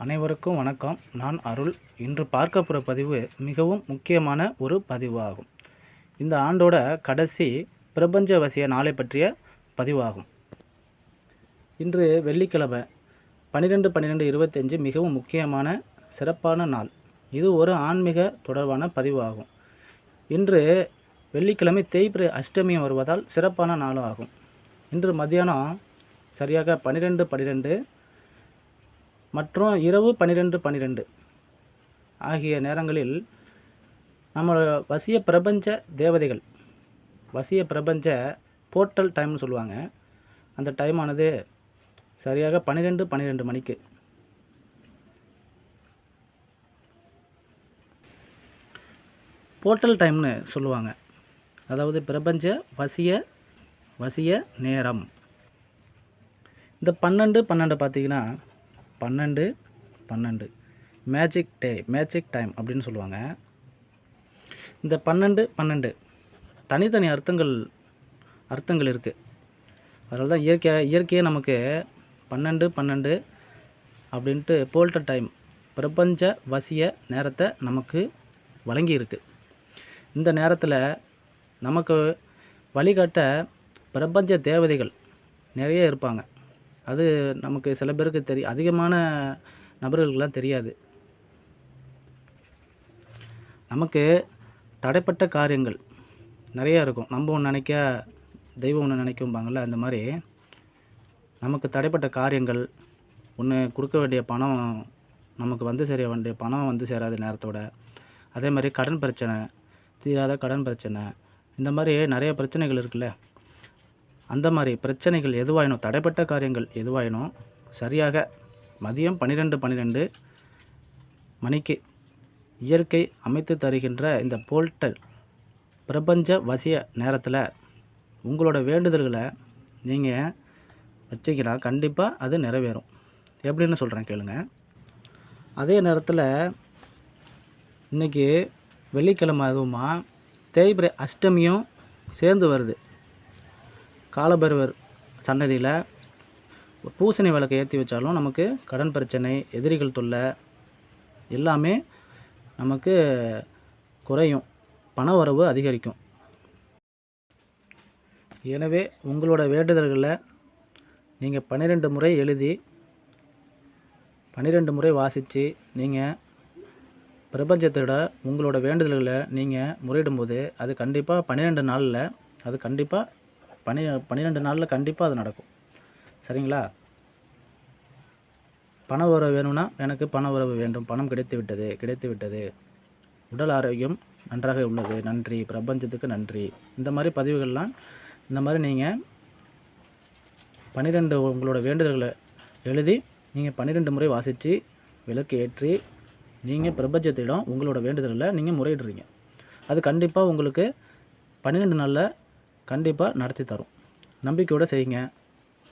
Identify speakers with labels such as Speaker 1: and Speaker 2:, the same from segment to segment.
Speaker 1: அனைவருக்கும் வணக்கம். நான் அருள். இன்று பார்க்க போகிற பதிவு மிகவும் முக்கியமான ஒரு பதிவு ஆகும். இந்த ஆண்டோட கடைசி பிரபஞ்ச வசிய நாளை பற்றிய பதிவாகும். இன்று வெள்ளிக்கிழமை 12/12/25 மிகவும் முக்கியமான சிறப்பான நாள். இது ஒரு ஆன்மீக தொடர்பான பதிவு ஆகும். இன்று வெள்ளிக்கிழமை தேய்பிறை அஷ்டமியும் வருவதால் சிறப்பான நாளும் ஆகும். இன்று மத்தியானம் சரியாக 12:12 மற்றும் இரவு 12:12 ஆகிய நேரங்களில் நம்ம வசிய பிரபஞ்ச தேவதைகள், வசிய பிரபஞ்ச போர்ட்டல் டைம்னு சொல்லுவாங்க. அந்த டைமானது சரியாக 12:12 மணிக்கு போர்ட்டல் டைம்னு சொல்லுவாங்க. அதாவது பிரபஞ்ச வசிய நேரம். இந்த 12:12 பார்த்திங்கன்னா 12:12 மேஜிக் டைம் அப்படின்னு சொல்லுவாங்க. இந்த 12:12 தனித்தனி அர்த்தங்கள் இருக்குது. அதனால தான் இயற்கையே நமக்கு 12:12 அப்படின்ட்டு போல்டர் டைம் பிரபஞ்ச வசிய நேரத்தை நமக்கு வழங்கியிருக்கு. இந்த நேரத்தில் நமக்கு வழிகாட்ட பிரபஞ்ச தேவதைகள் நிறைய இருப்பாங்க. அது நமக்கு சில பேருக்கு அதிகமான நபர்களுக்கெல்லாம் தெரியாது. நமக்கு தடைப்பட்ட காரியங்கள் நிறையா இருக்கும். நம்ம ஒன்று நினைக்க தெய்வம் ஒன்று நினைக்கும்பாங்கள்ல, அந்த மாதிரி நமக்கு தடைப்பட்ட காரியங்கள், ஒன்று கொடுக்க வேண்டிய பணம் நமக்கு வந்து சேர வேண்டிய பணம் வந்து சேராத நேரத்தோட, அதே மாதிரி கடன் பிரச்சனை, தீராத கடன் பிரச்சனை, இந்த மாதிரி நிறைய பிரச்சனைகள் இருக்குல்ல. அந்த மாதிரி பிரச்சனைகள் எதுவாயினும், தடைப்பட்ட காரியங்கள் எதுவாயினும் சரியாக மதியம் 12:12 மணிக்கு இயற்கை அமைத்து தருகின்ற இந்த போர்ட்டல் பிரபஞ்ச வசிய நேரத்தில் உங்களோட வேண்டுதல்களை நீங்கள் வச்சிங்கன்னா கண்டிப்பாக அது நிறைவேறும். எப்படின்னு சொல்கிறேன் கேளுங்க. அதே நேரத்தில் இன்றைக்கி வெள்ளிக்கிழமை அதுவுமா தேய்பிறை அஷ்டமியும் சேர்ந்து வருது. காலபைரவர் சன்னதியில் பூசணி விளக்கை ஏற்றி வச்சாலும் நமக்கு கடன் பிரச்சனை, எதிரிகள் தொல்லை எல்லாமே நமக்கு குறையும், பண வரவு அதிகரிக்கும். எனவே உங்களோட வேண்டுதல்களை நீங்கள் 12 முறை எழுதி 12 முறை வாசித்து நீங்கள் பிரபஞ்சத்தோட உங்களோட வேண்டுதல்களை நீங்கள் முறையிடும்போது அது கண்டிப்பாக 12 நாளில் அது கண்டிப்பாக 12 நாளில் கண்டிப்பாக அது நடக்கும். சரிங்களா? பண உறவு வேணும்னா எனக்கு பண உறவு வேண்டும், பணம் கிடைத்து விட்டது, உடல் ஆரோக்கியம் நன்றாக உள்ளது, நன்றி, பிரபஞ்சத்துக்கு நன்றி. இந்த மாதிரி பதிவுகள்லாம் இந்த மாதிரி நீங்கள் 12 உங்களோட வேண்டுதல்களை எழுதி நீங்கள் 12 முறை வாசித்து விளக்கு ஏற்றி நீங்கள் பிரபஞ்சத்திடம் உங்களோட வேண்டுதல்களை நீங்கள் முறையிடுறீங்க. அது கண்டிப்பாக உங்களுக்கு 12 நாளில் கண்டிப்பாக நடத்தி தரும். நம்பிக்கையோடு செய்யுங்க,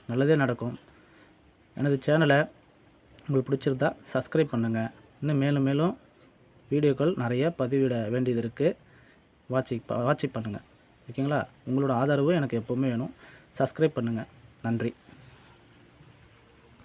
Speaker 1: நல்லதே நடக்கும். எனது சேனலை உங்களுக்கு பிடிச்சிருந்தா சப்ஸ்கிரைப் பண்ணுங்கள். இன்னும் மேலும் வீடியோக்கள் நிறைய பதிவிட வேண்டியது இருக்குது. வாட்ச் பண்ணுங்கள். ஓகேங்களா? உங்களோட ஆதரவு எனக்கு எப்போவுமே வேணும். சப்ஸ்கிரைப் பண்ணுங்கள். நன்றி.